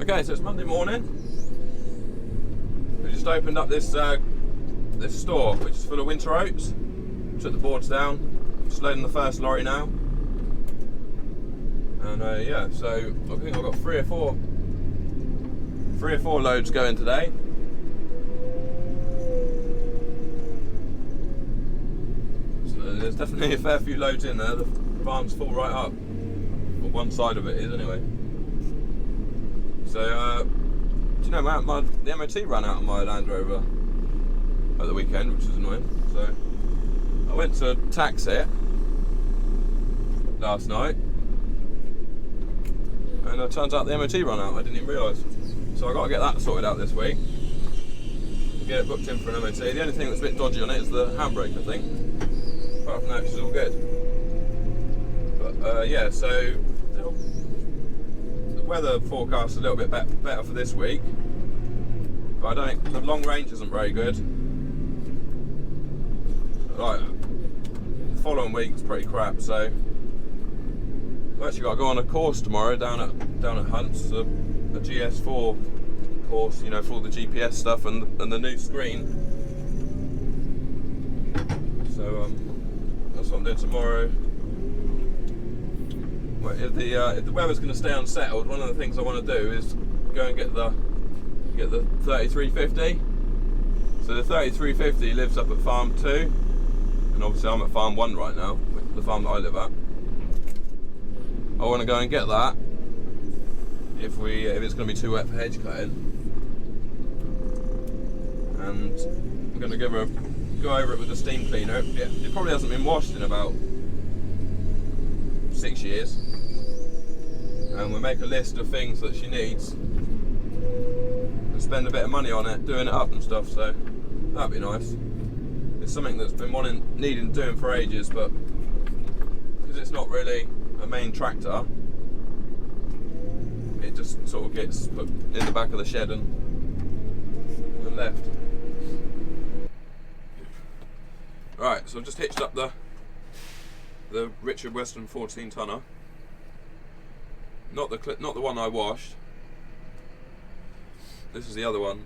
Okay, so it's Monday morning. We just opened up this this store, which is full of winter oats. Took the boards down. Just loading the first lorry now. And yeah, so I think I've got three or four loads going today. So there's definitely a fair few loads in there. The farm's full right up. Well, one side of it is anyway. So, do you know, the MOT ran out on my Land Rover at the weekend, which is annoying. So, I went to tax it last night, and it turns out the MOT ran out. I didn't even realise. So I got to get that sorted out this week. Get it booked in for an MOT. The only thing that's a bit dodgy on it is the handbrake, I think. Apart from that, it's all good. But yeah, so the weather forecast is a little bit better for this week, but I don't. The long range isn't very good. Like the following week is pretty crap. So I've actually got to go on a course tomorrow down at Hunt's, a GS4 course, you know, for all the GPS stuff and the new screen. So that's what I'm doing tomorrow. Well, if the weather's going to stay unsettled, one of the things I want to do is go and get the 3350. So the 3350 lives up at Farm 2, and obviously I'm at Farm 1 right now, the farm that I live at. I want to go and get that if it's going to be too wet for hedge cutting, and I'm going to go over it with a steam cleaner. It probably hasn't been washed in about 6 years, and we'll make a list of things that she needs and spend a bit of money on it, doing it up and stuff. So that'd be nice. It's something that's been needing doing for ages, but because it's not really a main tractor, it just sort of gets put in the back of the shed and left. Right, so I've just hitched up the Richard Western 14 tonner. Not the one I washed. This is the other one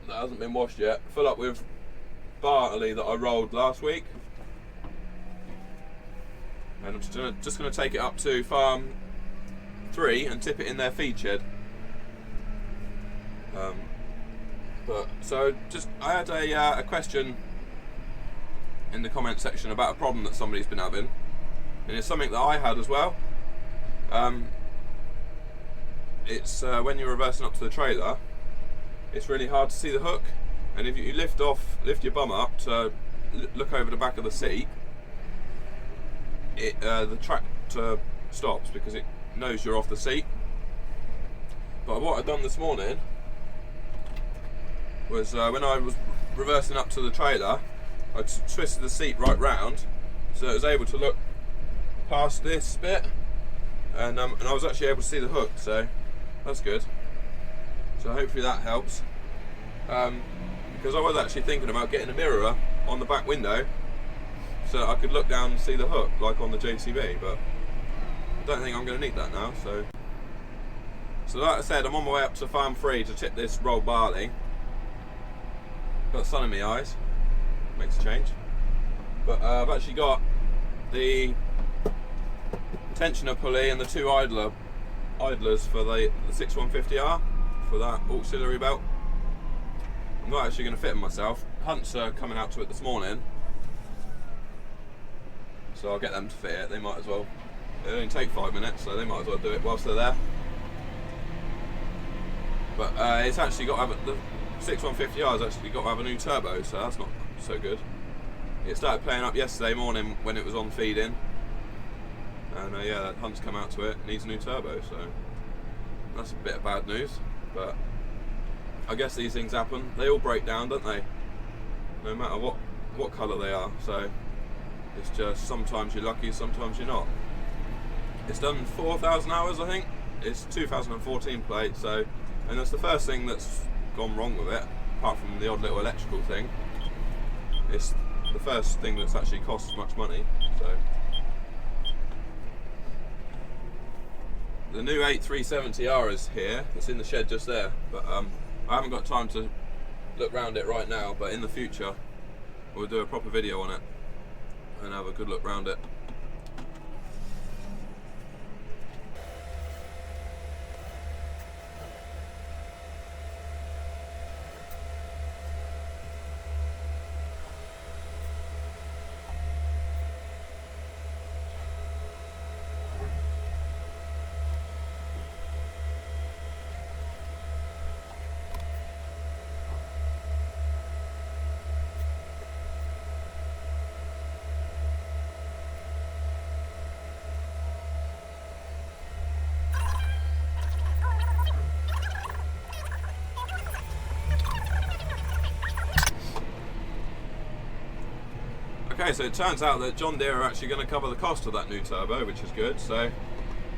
that hasn't been washed yet. Fill up with barley that I rolled last week, and I'm just going to take it up to Farm 3 and tip it in their feed shed. I had a question in the comment section about a problem that somebody's been having, and it's something that I had as well. It's when you're reversing up to the trailer, it's really hard to see the hook, and if you lift your bum up to look over the back of the seat, the tractor stops because it knows you're off the seat. But what I'd done this morning was when I was reversing up to the trailer, I twisted the seat right round so it was able to look past this bit, and I was actually able to see the hook, so that's good. So hopefully that helps, because I was actually thinking about getting a mirror on the back window so that I could look down and see the hook like on the JCB, but I don't think I'm going to need that now. So like I said, I'm on my way up to Farm 3 to tip this rolled barley. Got sun in my eyes, makes a change. But I've actually got the tensioner pulley and the two idlers for the 6150R for that auxiliary belt. I'm not actually going to fit them myself. Hunts are coming out to it this morning, so I'll get them to fit it. They might as well. They only take 5 minutes, so they might as well do it whilst they're there. But it's actually got to have the 6150R has actually got to have a new turbo, so that's not so good. It started playing up yesterday morning when it was on feeding, and yeah, that Hunt's come out to it. Needs a new turbo, so that's a bit of bad news. But I guess these things happen. They all break down, don't they? No matter what colour they are. So it's just sometimes you're lucky, sometimes you're not. It's done 4,000 hours, I think. It's 2014 plate, so, and that's the first thing that's gone wrong with it, apart from the odd little electrical thing. It's the first thing that's actually cost much money. So the new 8370R is here. It's in the shed just there, but I haven't got time to look round it right now, but in the future we'll do a proper video on it and have a good look round it. Okay, so it turns out that John Deere are actually going to cover the cost of that new turbo, which is good. So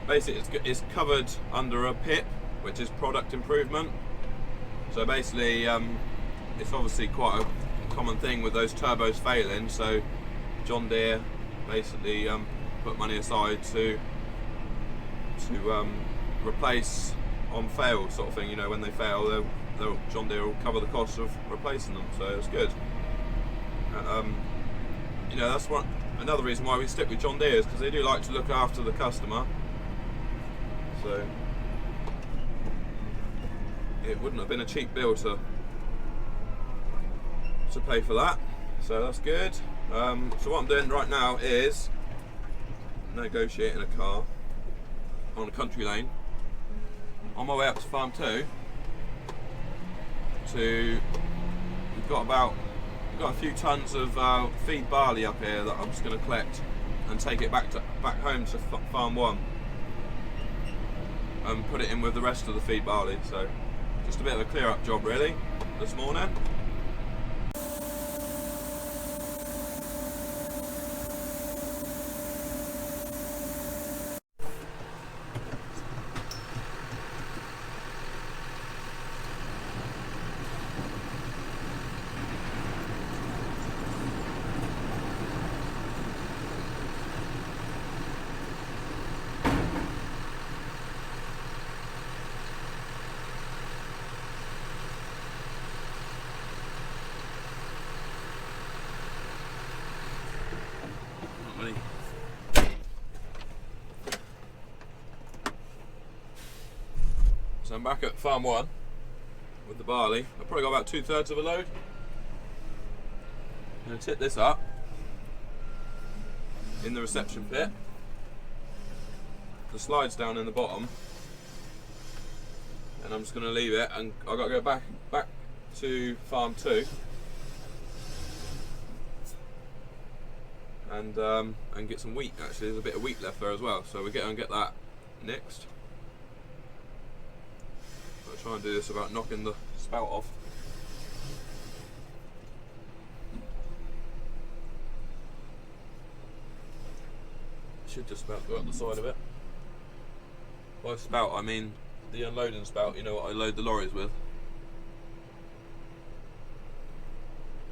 basically it's covered under a PIP, which is product improvement. So basically it's obviously quite a common thing with those turbos failing, so John Deere basically put money aside to replace on fail sort of thing. You know, when they fail, John Deere will cover the cost of replacing them, so it's good. You know, that's another reason why we stick with John Deere, is because they do like to look after the customer. So it wouldn't have been a cheap bill to pay for that. So that's good. So what I'm doing right now is negotiating a car on a country lane on my way up to Farm 2. We've got a few tons of feed barley up here that I'm just going to collect and take it back home to Farm 1 and put it in with the rest of the feed barley. So just a bit of a clear up job really this morning. So I'm back at Farm 1 with the barley. I've probably got about 2/3 of a load. I'm going to tip this up in the reception pit. The slide's down in the bottom, and I'm just going to leave it, and I've got to go back to Farm 2 and get some wheat. Actually, there's a bit of wheat left there as well, so we'll get that next. I'll try and do this without knocking the spout off. Should just about go up the side of it. By spout I mean the unloading spout, you know what I load the lorries with.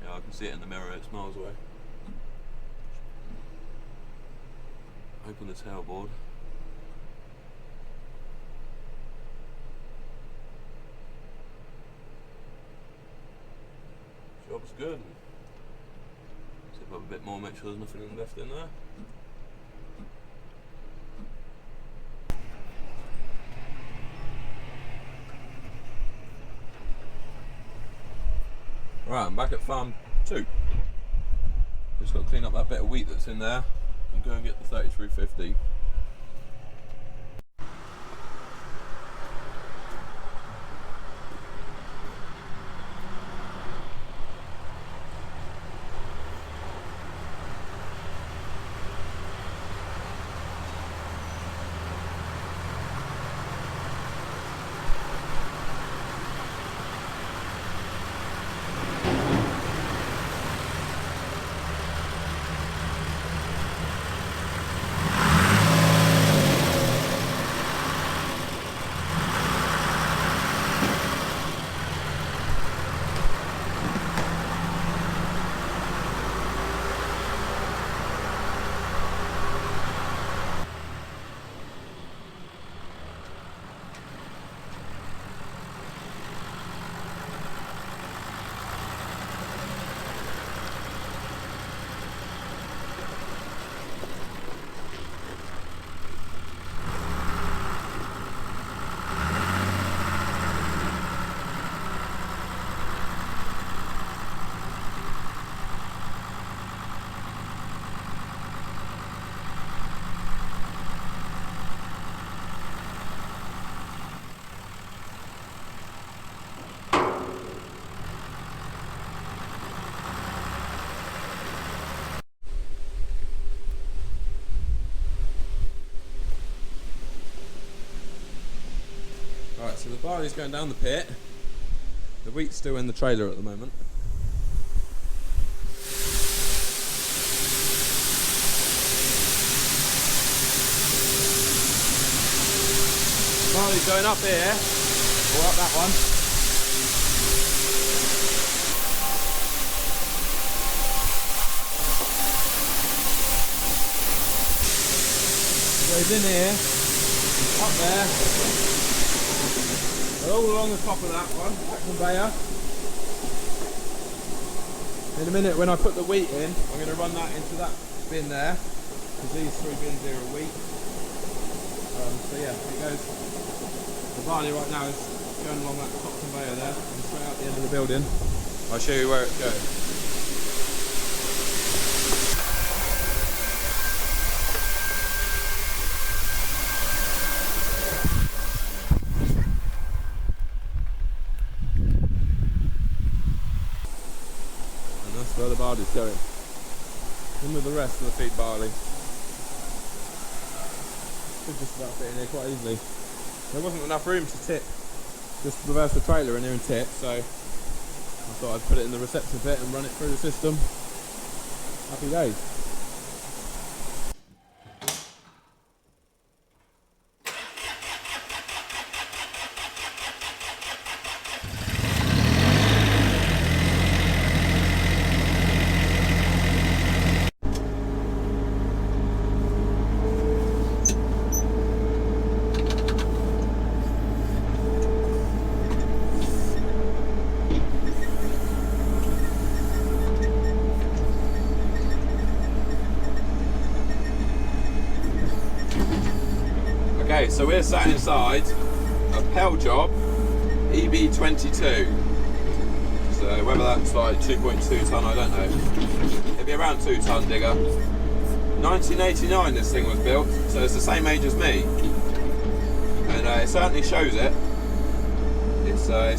Yeah, I can see it in the mirror, it's miles away. Open the tailboard. Job's good. Zip up a bit more, make sure there's nothing left in there. Right, I'm back at Farm 2. Just got to clean up that bit of wheat that's in there and go and get the 3350. So the barley's going down the pit. The wheat's still in the trailer at the moment. Barley's going up here, or up that one. Goes in here, up there, all along the top of that one, that conveyor. In a minute when I put the wheat in, I'm going to run that into that bin there, because these 3 bins here are wheat. So yeah, it goes, the barley right now is going along that top conveyor there, and straight out the end of the building. I'll show you where it goes. Where the barley's going. In with the rest of the feed barley. Could just about fit in here quite easily. There wasn't enough room to tip, just reverse the trailer in here and tip, so I thought I'd put it in the reception pit and run it through the system. Happy days. Okay, so we're sat inside a Pel-Job EB22. So whether that's like 2.2 tonne, I don't know. It'd be around 2 tonne digger. 1989 this thing was built, so it's the same age as me. And it certainly shows it. It's a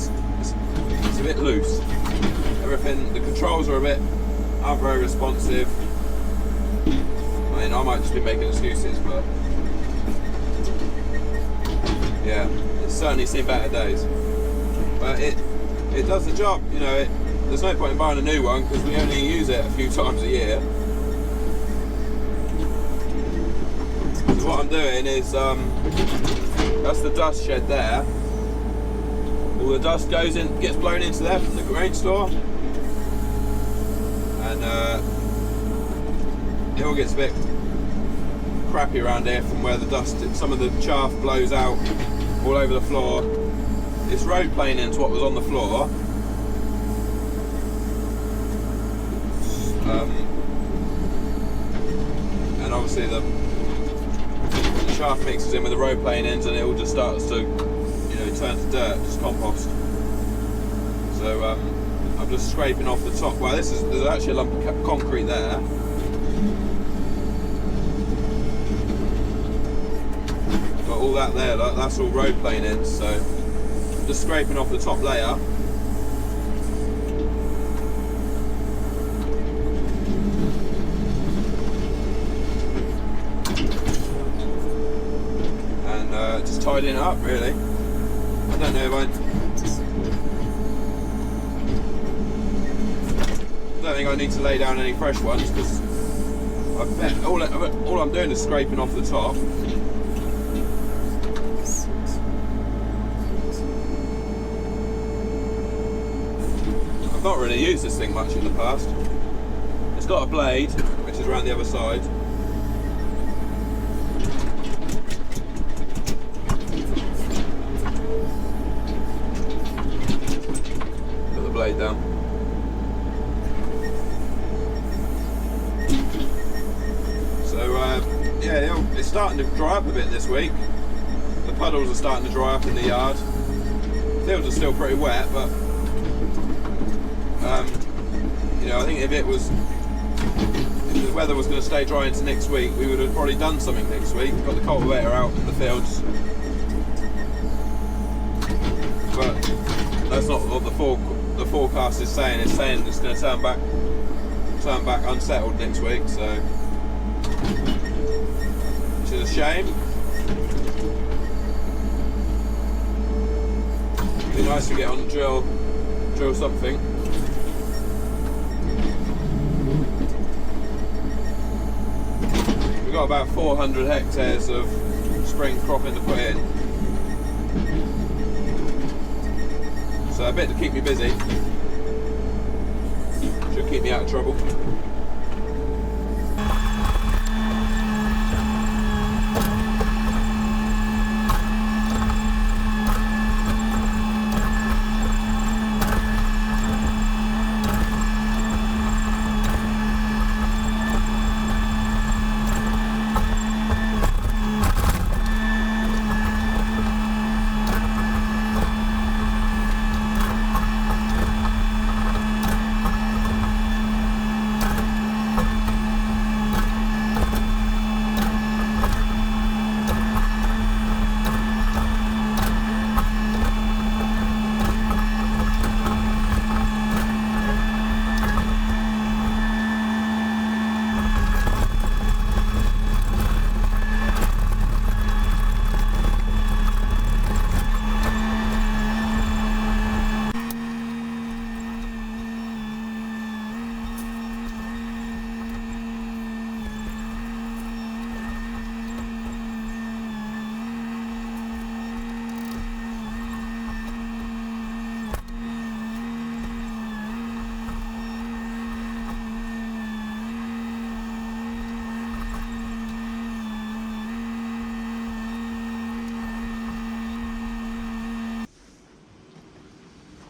bit loose. Everything, the controls are aren't very responsive. I mean, I might just be making excuses, but yeah, it's certainly seen better days. But it does the job, you know. There's no point in buying a new one because we only use it a few times a year. So what I'm doing is, that's the dust shed there. All the dust goes in, gets blown into there from the grain store, and it all gets a bit crappy around here from where the dust, some of the chaff blows out all over the floor. It's road planing to what was on the floor. And obviously the chaff mixes in with the road planings and it all just starts to, you know, turn to dirt, just compost. So I'm just scraping off the top. Well, there's actually a lump of concrete there. All that there, that's all road planings, so I'm just scraping off the top layer. And just tidying it up, really. I don't know if I don't think I need to lay down any fresh ones because I bet all I'm doing is scraping off the top. I've not really used this thing much in the past. It's got a blade, which is around the other side. Put the blade down. So yeah, it's starting to dry up a bit this week. The puddles are starting to dry up in the yard. Fields are still pretty wet, but you know, I think if the weather was going to stay dry into next week, we would have probably done something next week. We've got the cultivator out in the fields, but that's not what the forecast is saying. It's saying it's going to turn back unsettled next week, so which is a shame. Be nice to get on and drill something. We've got about 400 hectares of spring cropping to put in. So a bit to keep me busy. Should keep me out of trouble.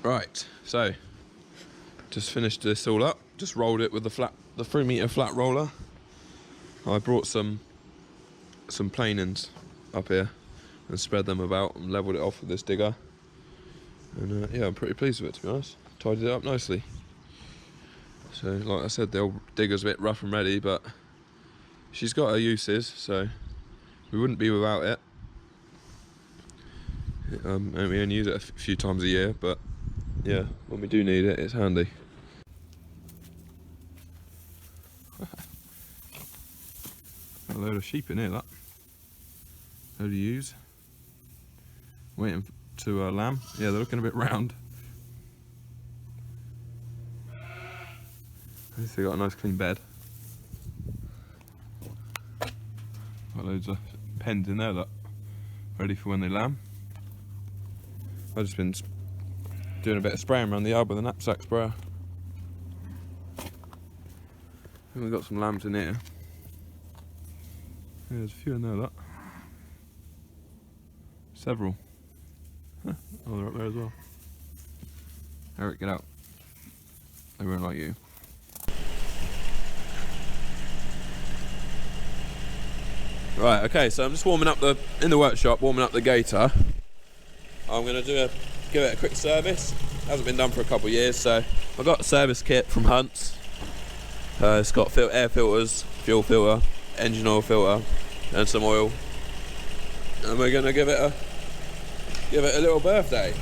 Right, so just finished this all up. Just rolled it with the 3-meter flat roller. I brought some planings up here and spread them about and levelled it off with this digger. And yeah, I'm pretty pleased with it, to be honest. Tidied it up nicely. So, like I said, the old digger's a bit rough and ready, but she's got her uses, so we wouldn't be without it. And we only use it a few times a year, but yeah, when we do need it, it's handy. A load of sheep in here, that. Load of ewes. Waiting to lamb. Yeah, they're looking a bit round. At least they got a nice clean bed. Got loads of pens in there, look. Ready for when they lamb. I've just been doing a bit of spraying around the yard with a knapsack sprayer. And we've got some lambs in here. Yeah, there's a few in there, look. Several. Huh. Oh, they're up there as well. Eric, get out. They won't like you. Right, okay, so I'm just warming up in the workshop, warming up the Gator. I'm going to give it a quick service. Hasn't been done for a couple of years, so I've got a service kit from Hunt's. It's got air filters, fuel filter, engine oil filter, and some oil. And we're going to give it a little birthday.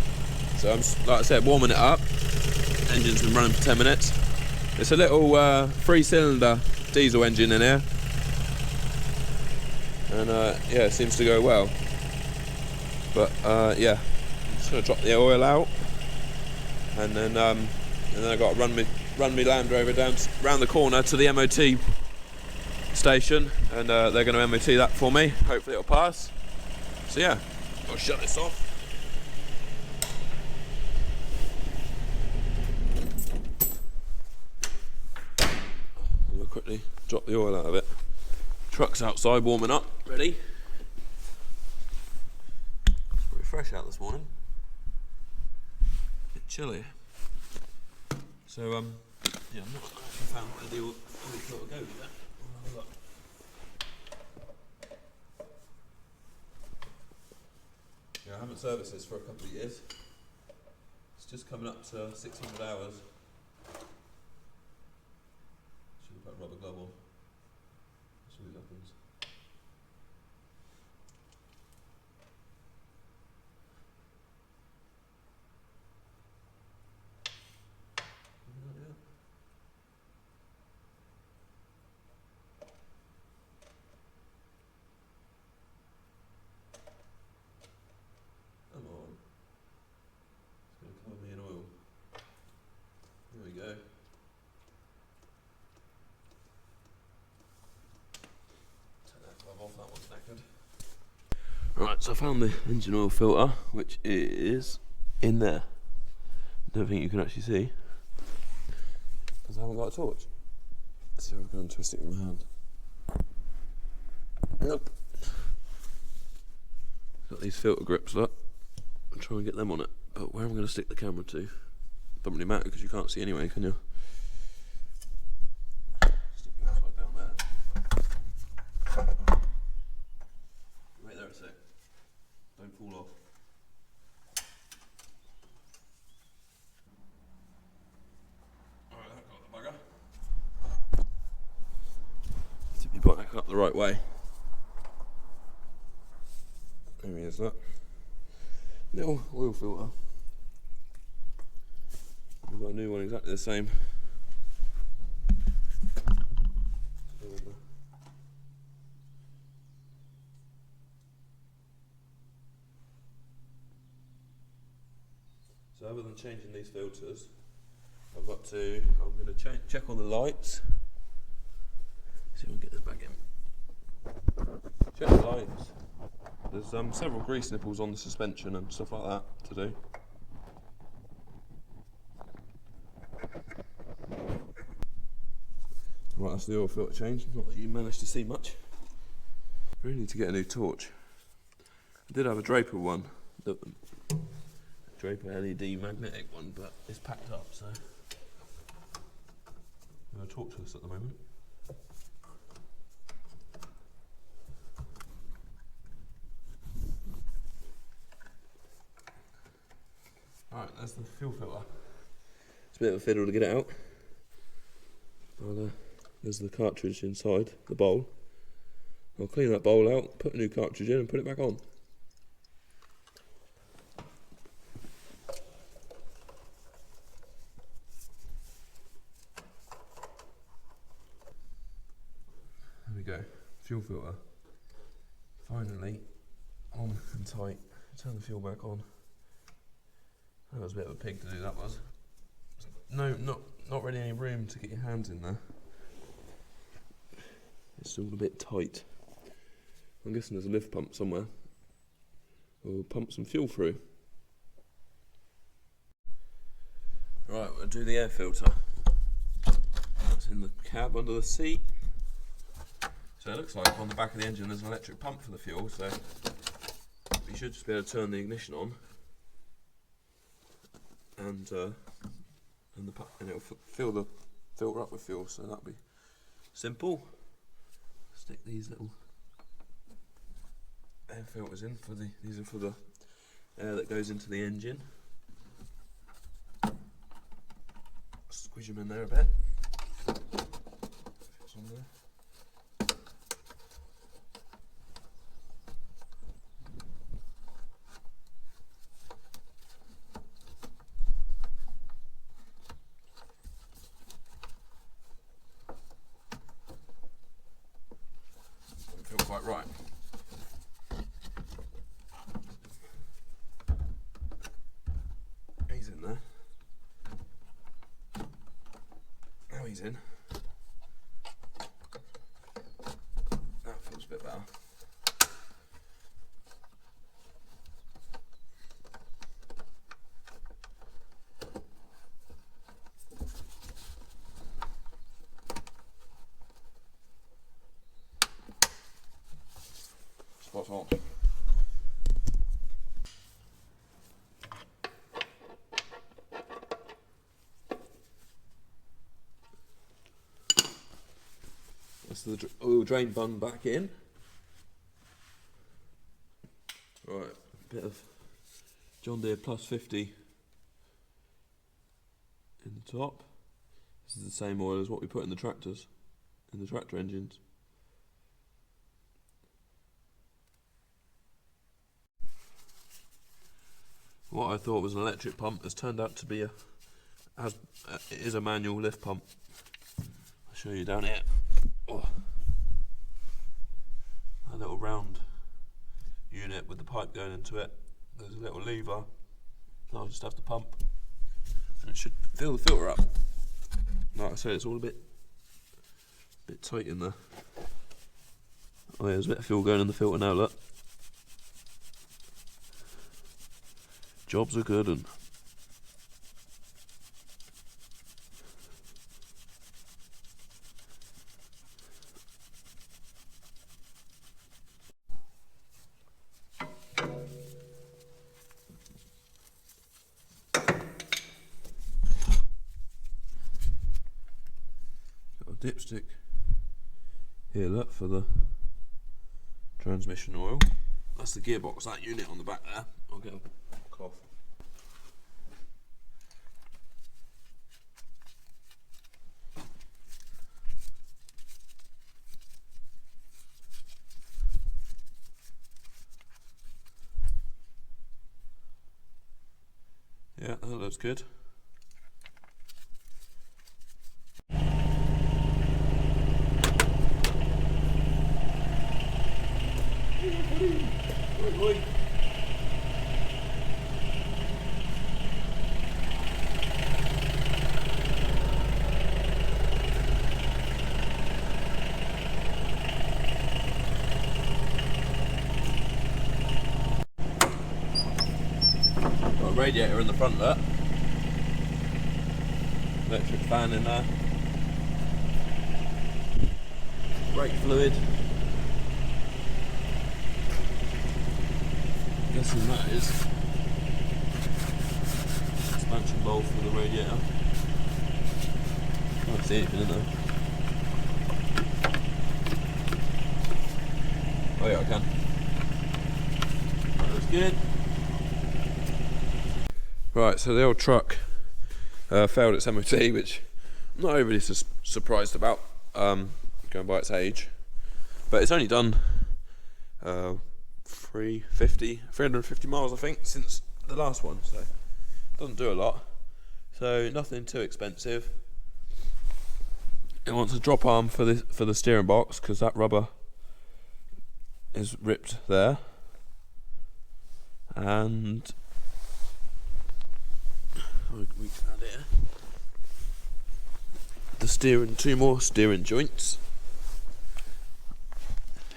So I'm, like I said, warming it up. Engine's been running for 10 minutes. It's a little 3-cylinder diesel engine in here. And yeah, it seems to go well. But yeah, I'm just going to drop the oil out, and then I got to run me Land Rover down round the corner to the MOT station, and they're going to MOT that for me. Hopefully it'll pass. So yeah, I'll shut this off. I'll quickly drop the oil out of it. Truck's outside warming up, ready. It's pretty fresh out this morning. A bit chilly. So yeah, I'm not actually found where the oil filter goes yet. I'll have a look. Yeah, I haven't serviced this for a couple of years. It's just coming up to 600 hours. Should have put a rubber glove on. See what happens. Come on. Right, so I found the engine oil filter, which is in there. Don't think you can actually see, because I haven't got a torch. Let's see if I can twist it with my hand. Nope. Got these filter grips, look. I'll try and get them on it, but where am I going to stick the camera to? Doesn't really matter because you can't see anyway, can you? Stick it upside down there. Wait there a sec. Don't fall off. Alright, that got the bugger. Tip your back up the right way. There he is, look. Little oil filter. We've got a new one exactly the same. So other than changing these filters, I'm going to check all the lights. See if we can get this back in. Check the lights. There's several grease nipples on the suspension and stuff like that to do. Right, that's the oil filter change. Not that you managed to see much. Really need to get a new torch. I did have a Draper one, the Draper LED magnetic one, but it's packed up, so I'm going to torchless at the moment. Alright, that's the fuel filter. It's a bit of a fiddle to get it out. There's the cartridge inside the bowl. I'll clean that bowl out, put a new cartridge in and put it back on. There we go, fuel filter. Finally on and tight. Turn the fuel back on. That was a bit of a pig to do, that was. No, not really any room to get your hands in there. It's all a bit tight. I'm guessing there's a lift pump somewhere. We'll pump some fuel through. Right, we'll do the air filter. It's in the cab under the seat. So it looks like on the back of the engine there's an electric pump for the fuel, so you should just be able to turn the ignition on. And it'll fill the filter up with fuel, so that'll be simple. Stick these little air filters in these are for the air that goes into the engine. Squeeze them in there a bit. Fits on there. Quite right. He's in there. Now he's in. That feels a bit better. Spot on. That's the oil drain bung back in. Right, a bit of John Deere plus 50 in the top. This is the same oil as what we put in the tractors, in the tractor engines. What I thought was an electric pump has turned out to be it is a manual lift pump. I'll show you down here. Oh. A little round unit with the pipe going into it. There's a little lever. I'll just have to pump, and it should fill the filter up. Like I said, it's all a bit tight in there. Oh yeah, there's a bit of fuel going in the filter now. Look. Job's a good one. Dipstick here, look, for the transmission oil. That's the gearbox, that unit on the back there. I'll get a cloth. Yeah, that looks good. Got a radiator in the front there. Electric fan in there. Brake fluid. Guessing that is expansion bowl for the radiator. Can't see anything in there. Oh yeah, I can. That looks good. Right, so the old truck failed its MOT, which I'm not overly surprised about, going by its age. But it's only done 350 miles, I think, since the last one, so it doesn't do a lot. So nothing too expensive. It wants a drop arm for the steering box, because that rubber is ripped there, and we can add here the steering, 2 more steering joints.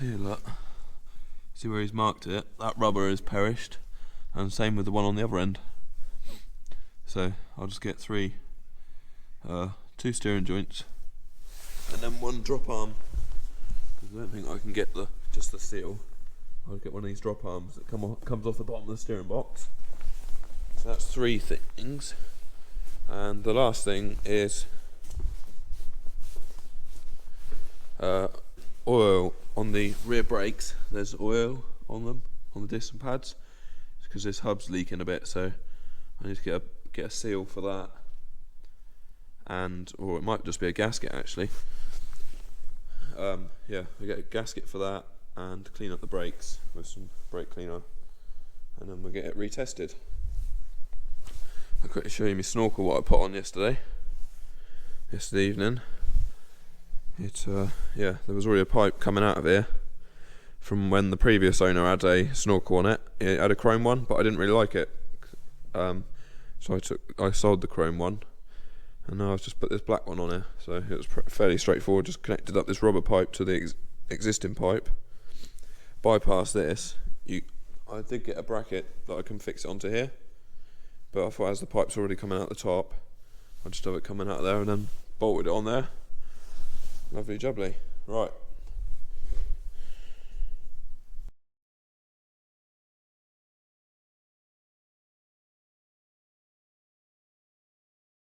Here, look. See where he's marked it? That rubber is perished, and same with the one on the other end. So I'll just get 2 steering joints, and then 1 drop arm. Because I don't think I can get just the seal. I'll get one of these drop arms that comes off the bottom of the steering box. So that's 3 things. And the last thing is oil on the rear brakes. There's oil on them, on the disc and pads, because this hub's leaking a bit, so I need to get a seal for that, or it might just be a gasket actually. Yeah, we get a gasket for that and clean up the brakes with some brake cleaner, and then we'll get it retested. I'll quickly show you my snorkel, what I put on yesterday evening. Yeah, there was already a pipe coming out of here from when the previous owner had a snorkel on it. It had a chrome one, but I didn't really like it, so I sold the chrome one, and now I've just put this black one on here. So it was fairly straightforward. Just connected up this rubber pipe to the existing pipe, bypass this. I did get a bracket that I can fix it onto here, but I thought as the pipe's already coming out the top, I'll just have it coming out there and then bolted it on there. Lovely jubbly. Right,